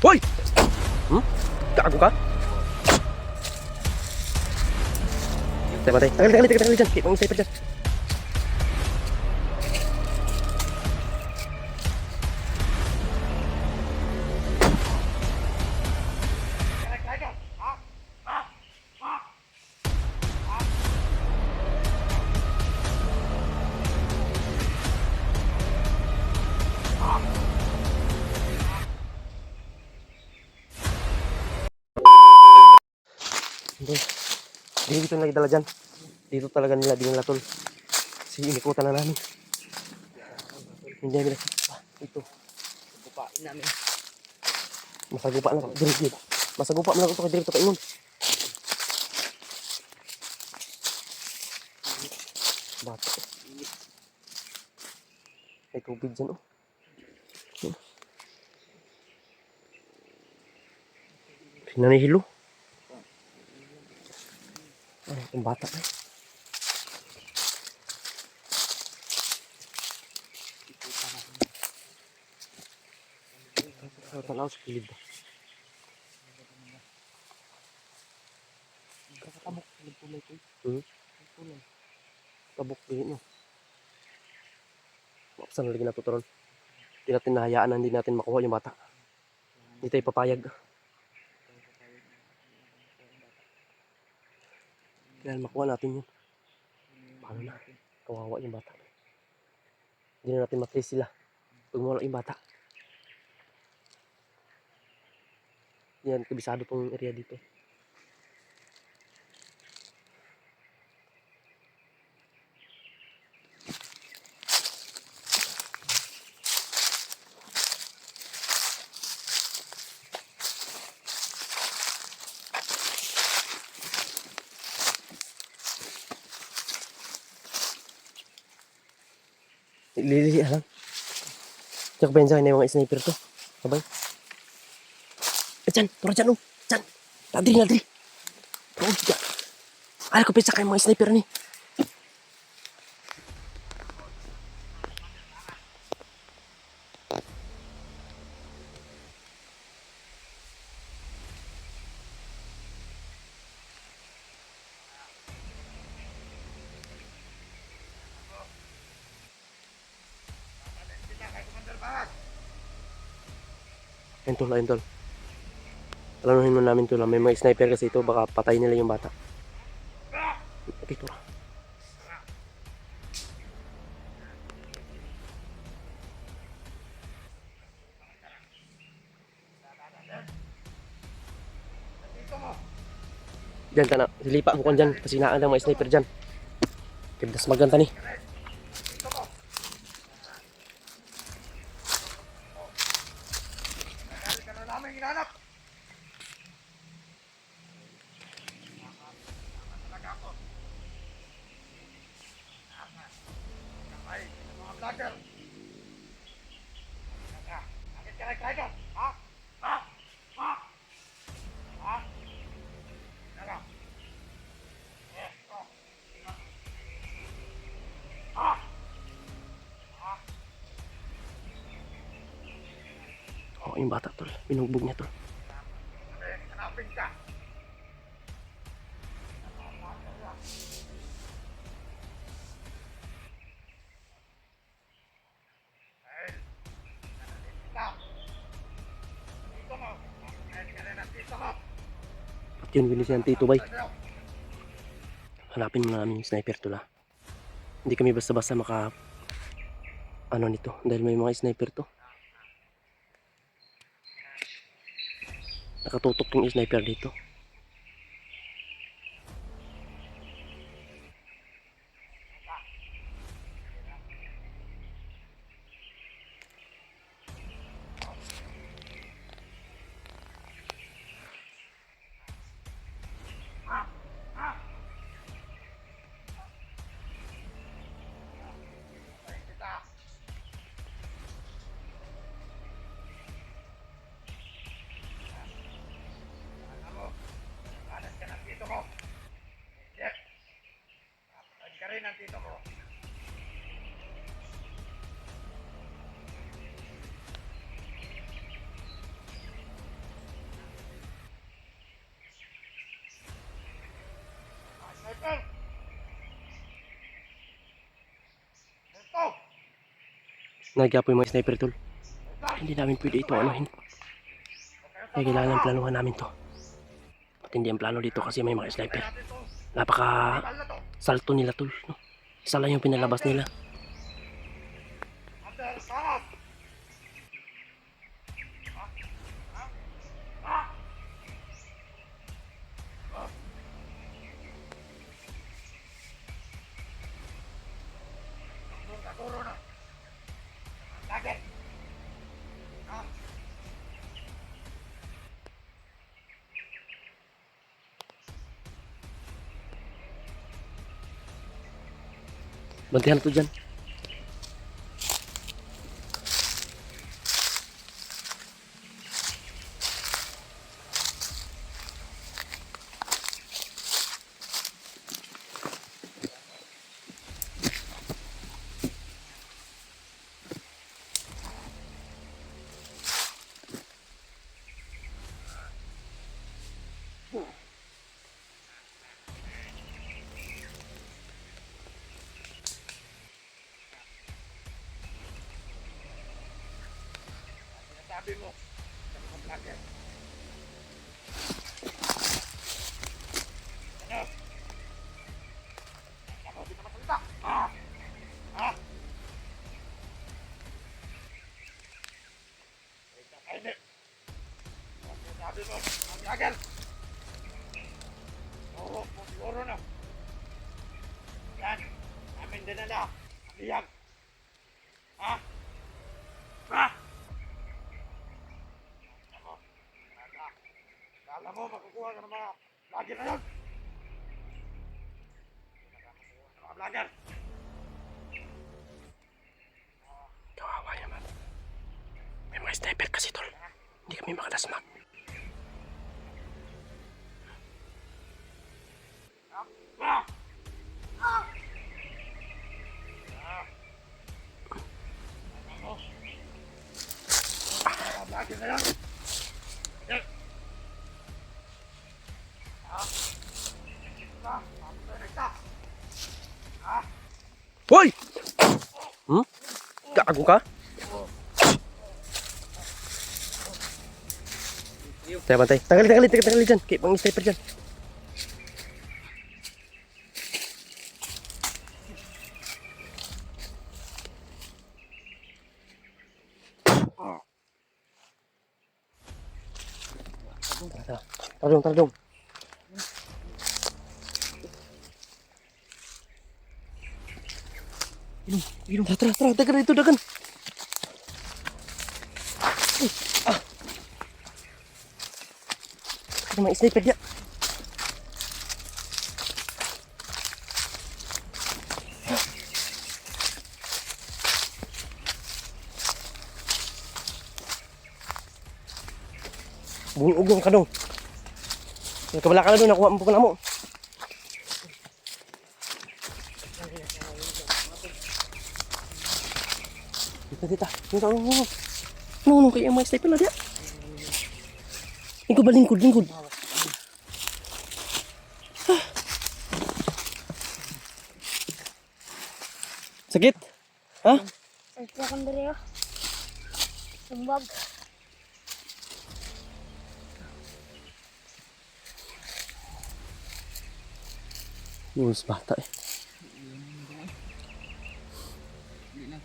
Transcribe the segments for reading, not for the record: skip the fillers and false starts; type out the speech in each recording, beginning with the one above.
Hoy! Gago ka? Patay. Tagal dyan. Keep ang sniper dyan. Hindi. Dito lagi dala dyan. Dito talaga nila dinala tol. Kasi inikutan na namin. Hindi namin nakita. Ito. Kupain namin. Masagupa na. Dirit. Masagupa mo lang ito kay Dirit. Kaingon. Bata. May tubig dyan oh. Pinanihilo. Ay, ang bata na. Tanaw sa kilid ba? Tabok. Tabok din no. Saan lagi natuturon? Hindi natin nahayaan na hindi natin makuha yung bata. Hindi tayo papayag. Dahil makuha natin yun. Paano na? Kawawa yung bata. Hindi na natin matrace sila. Pag mawala yung bata. Yan, kabisado tong area dito. Lili lang. Tsaka pensa na yung mga sniper to. Sabay. Dyan, turo dyan oh. Dyan. Ladri. Oh, dyan. Alam ko pensa kayo mga sniper ni. Ayun tol. Planuhin mo namin tol. May mga sniper kasi ito. Baka patay nila yung bata. Okay, turo. Diyan ka na. Silipa mo kung dyan. Kasi naan lang mga sniper dyan. Kibdas maganda ni. Oh, yung bata tol. Binugbog niya tol. Hanapin ka. At yun, binigyan Tito Bay. Hanapin mo namin yung sniper tol ah. Hindi kami basta-basta maka ano nito. Dahil may mga sniper to. Nakatutok yung sniper dito. Nandito ko. Nagyapo yung mga sniper tol. Hindi namin pwede ito anuhin. Kaya kailangan planuhan namin to. Matindi ang plano dito kasi may mga sniper. Napaka Mahal na to. salto nila tol. No? Isa lang yung pinalabas nila. Under, taas! Taturo na. Target! Bantihan to dyan. Sabi mo, sa mga vlogger. Ano? Ako, di ka masalita. Kainin. Sabi mo, mga vlogger. Oo, siguro na. Yan, amin din na na. Amiyag. Ha? Ha? Kala mo, makukuha ka ng mga vlogger na yun? Mga vlogger. Kawawa naman. May mga sniper kasi tol. Hindi kami makadasmak. Mga vlogger na yun. Yan. Hoy! Hmm? Gago ka? Tayo bantay. Tanggalin dyan. Kaya pang sniper dyan. Tara dong. Inom. Tara. Dagan. Ada mga sniper dia. Buong ka dong. Kabala ka na doon, nakuha mo pa na mo. Dita. No, kaya may sniper na dia. Lingkod ba, lingkod. Sakit? Ha? Sakit akong diri oh. Sumbag. Mas bata eh.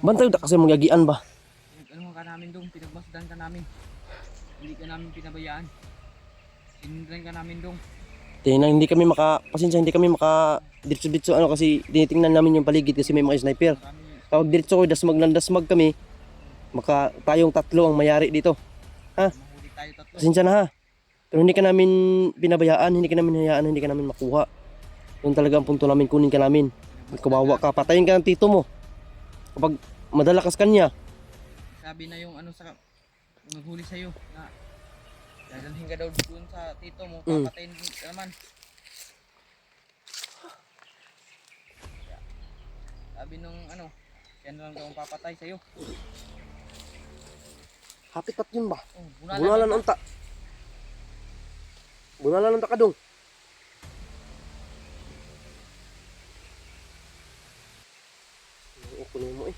Bantay utak kasi magagian ba? Ano ka namin dong, pinagmasdan ka namin. Hindi ka namin pinabayaan. Sinundan ka namin dong. Tingnan, hindi kami maka diretso ano kasi tinitingnan namin yung paligid kasi may mga sniper. Marami, Tawag diretso ko, dasmag kami. Maka tayong tatlo ang mayari dito. Ha? mahuli tayo tatlo. Pasensya na ha. Pero hindi ka namin pinabayaan, hindi ka namin hayaan, hindi ka namin makuha. Yung talaga ang punto namin, kunin ka namin. Kawawa ka, patayin ka ng tito mo. Kapag madalakas kanya. Sabi na yung ano sa maghuli sa'yo na dadalhin ka daw doon sa tito mo, papatayin ka naman. Sabi nung ano, yan lang daw ang papatay sa'yo. Hapitat yun ba? Oh, Bunalan unta. Bunalan unta ka dong. Kunin mo eh.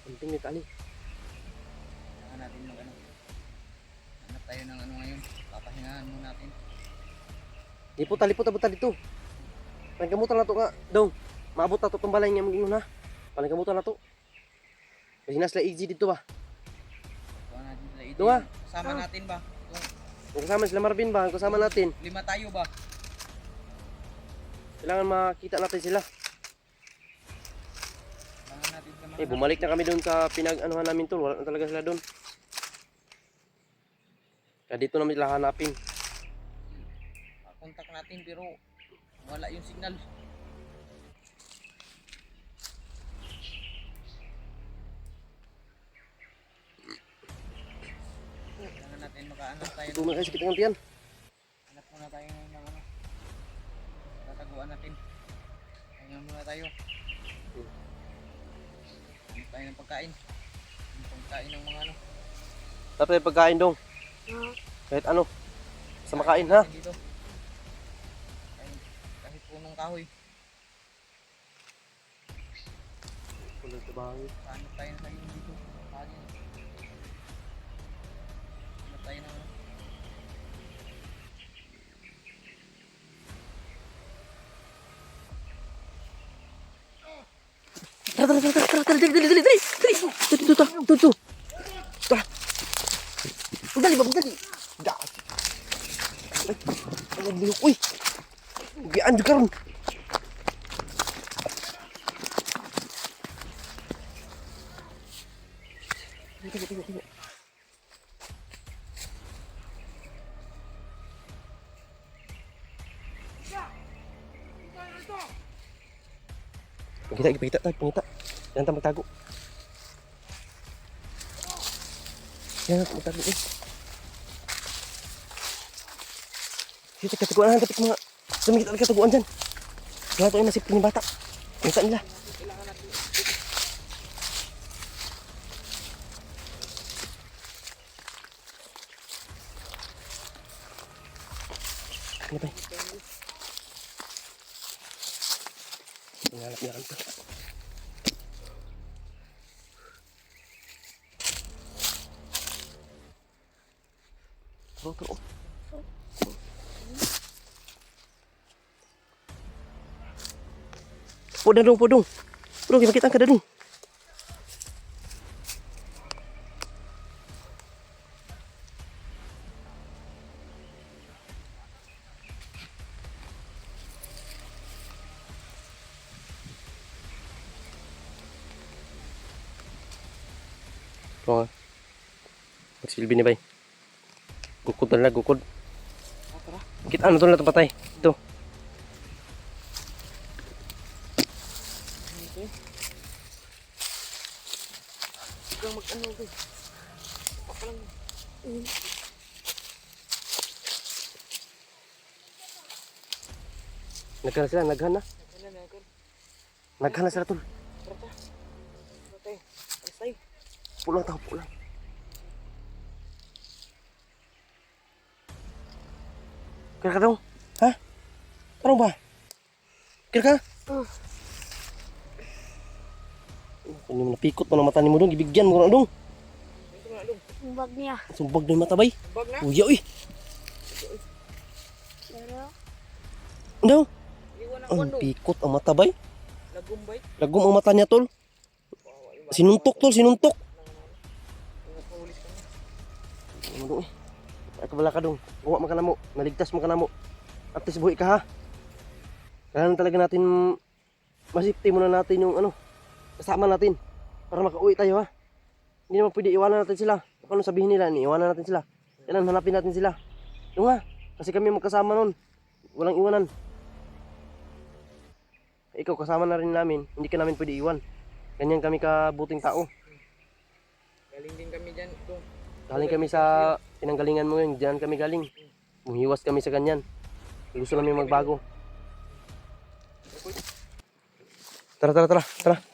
Anting may kaani. Kailangan natin mag ano. Hanap tayo ng ano ngayon. Papahingahan muna natin. Lipot abot dito. Pangkamutan na to nga. Dong. Maabot na to tong balay nga mag-ingon ha. Pangkamutan na to. Kasi nasla easy dito ba? Kuha natin sila ito. Dunga. Kasama natin ba? Kung kasama sila Marvin ba? Kung kasama natin. 5 tayo ba? Kailangan makita natin sila. Kailangan natin sila Eh, bumalik na kami doon sa pinag-anuhan namin tol. Wala na talaga sila doon. Kaya dito namin sila hanapin. kontak natin pero wala yung signal. Kailangan natin makaanap tayo. Ito na kayo sakit ng tiyan. Hanap muna tayo ng ano. Tataguan natin. Kaya muna tayo. Hanap tayo ng pagkain. Yung pagkain ng mga ano. Dapat yung pagkain dong. Kahit ano. Sa makain ha. Dito. Kahit punong kahoy. Wala sa bahay. Hanap tayo ng kain dito. Kanin. Hanap tayo ng ano. Tara, dali. Dito. Tara. Dali, dali. Ay, biyok, uy. Biyan juga ron. Tengok. Pengita tayo. Jangan tak magtago. Jangan magtago eh. Kita kataguan tapi mga dami kita kataguan dyan. Wala to ay nasip ni bata. Kita nila. Ano ba? Ngalap niya kan. Terus. Podong. Podong kita angkat dong. Oh. Magsilbi ni bay. Gukod na lang, gukod. Kita ano to na patay. Ito. Ikaw mag-ano ba? Papalang. Naghan sila, naghan na. Naghan na sila tol. Pulang tau, pulang. Kira ka dong? Ha? Karong ba? Kira ka? Ano mo napikot mo na mata ni mo dong, gibigyan mo na dong. Sumbag niya. Sumbag na yung mata bay. Sumbag na? Uya uy. Pero, Ano? Iwan ang Ang kondo. pikot ang mata bay. Lagumbay. Lagom ang mata niya tol. Sinuntok tol, sinuntok. Nakahulis kami. Ano dong eh. Ay kabala ka dong. Uwa man ka na mo. Naligtas mo ka na mo. At least buhay ka ha. Kailangan talaga natin masipti muna natin yung ano. Kasama natin. Para makauwi tayo ha. Hindi naman pwede iwanan natin sila. Kung ano sabihin nila, iwanan natin sila. Kailangan hanapin natin sila. Yung nga. Kasi kami magkasama nun. Walang iwanan. Ikaw kasama na rin namin. Hindi ka namin pwede iwan. Ganyan kami kabuting tao. Galing din kami dyan. Ito. Galing kami sa pinanggalingan mo yun. Diyan kami galing. Muhiwas kami sa ganyan. Gusto namin magbago. Tara.